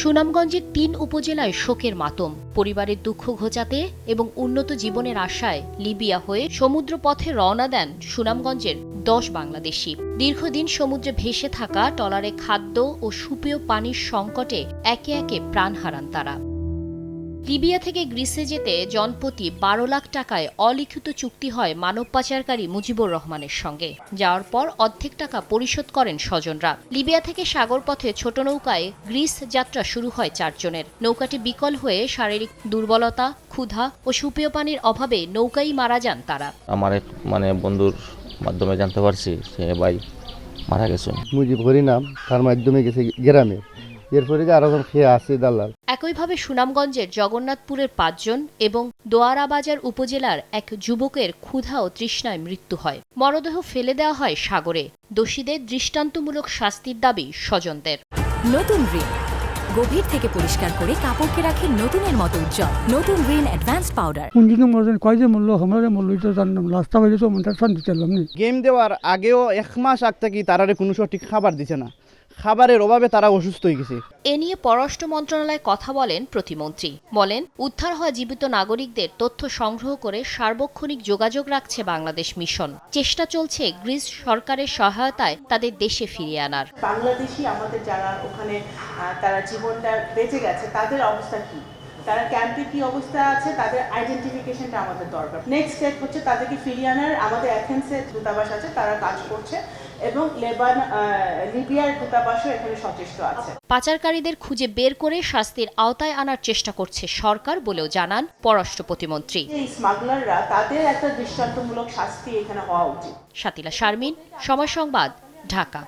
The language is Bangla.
সুনামগঞ্জের ৩ উপজেলায় শোকের মাতম। পরিবারের দুঃখ ঘোচাতে এবং উন্নত জীবনের আশায় লিবিয়া হয়ে সমুদ্রপথে রওনা দেন সুনামগঞ্জের ১০ বাংলাদেশি। দীর্ঘদিন সমুদ্রে ভেসে থাকা ট্রলারে খাদ্য ও সুপেয় পানির সংকটে একে একে প্রাণ হারান তারা। লিবিয়া থেকে গ্রিসে যেতে জনপ্রতি ১২ লাখ টাকায় অলিখিত চুক্তি হয় মানব পাচারকারী মুজিবুর রহমানের সঙ্গে। যাওয়ার পর অর্ধেক টাকা পরিশোধ করেন স্বজনরা। লিবিয়া থেকে সাগরপথে ছোট নৌকায় গ্রিস যাত্রা শুরু হয় ৪ জনের। নৌকাটি বিকল হয়ে শারীরিক দুর্বলতা, ক্ষুধা ও সুপেয় পানির অভাবে নৌকাই মারা যান তারা। আমার এক বন্ধুর মাধ্যমে জানতে পারছি সে ভাই মারা গেছে। মুজিব নাম তার মাধ্যমে গেছে গ্রামে, এরপরে আরো খেয়ে আসছে দালাল। একইভাবে সুনামগঞ্জের জগন্নাথপুরের ৫ জন এবং দোয়ারাবাজার উপজেলার এক যুবকের ক্ষুধা ও তৃষ্ণায় মৃত্যু হয়। মরদেহ ফেলে দেওয়া হয় সাগরে। দোষীদের দৃষ্টান্তমূলক শাস্তির দাবি স্বজনদের। নতুন রিন গভীর থেকে পরিষ্কার করে কাপড়কে রাখে নতুনের মতো উজ্জ্বল। নতুন রিন অ্যাডভান্সড পাউডার। পুঞ্জিকে মরলেন কয়জন মূল্য আমরা মূল্য তো জানলাম, রাস্তা হয়ে তো মনটা শান্তি চাইলাম না। গেম দেওয়ার আগেও ১ মাস আগ থেকে তারারে কোনো সঠিক খাবার দিছে না, খাবারের অভাবে তারা অসুস্থ হয়ে গেছে। এ নিয়ে পররাষ্ট্র মন্ত্রণালয়ে কথা বলেন প্রতিমন্ত্রী। বলেন, উদ্ধার হওয়া জীবিত নাগরিকদের তথ্য সংগ্রহ করে সার্বক্ষণিক যোগাযোগ রাখছে বাংলাদেশ মিশন। চেষ্টা চলছে গ্রিস সরকারের সহায়তায় তাদের দেশে ফিরিয়ে আনার। বাংলাদেশি আমাদের যারা ওখানে তারা জীবনটা বেঁচে গেছে তাদের অবস্থা কি, তারা ক্যাম্পে কি অবস্থা আছে, তাদের আইডেন্টিফিকেশনটা আমাদের দরকার। নেক্সট স্টেপ হচ্ছে তাদেরকে ফিরিয়ে আনার। আমাদের অ্যাথেন্সে দূতাবাস আছে, তারা কাজ করছে এবং লিবিয়ার দূতাবাসও এখানে সচেষ্ট আছে। পাচারকারীদের খুঁজে বের করে শাস্তির আওতায় আনার চেষ্টা করছে সরকার বলেও জানান পররাষ্ট্র প্রতিমন্ত্রী। এই স্মাগলাররা তাদের একটা দৃষ্টান্তমূলক শাস্তি এখানে হওয়া উচিত। শাতিলা শারমিন, সময় সংবাদ, ঢাকা।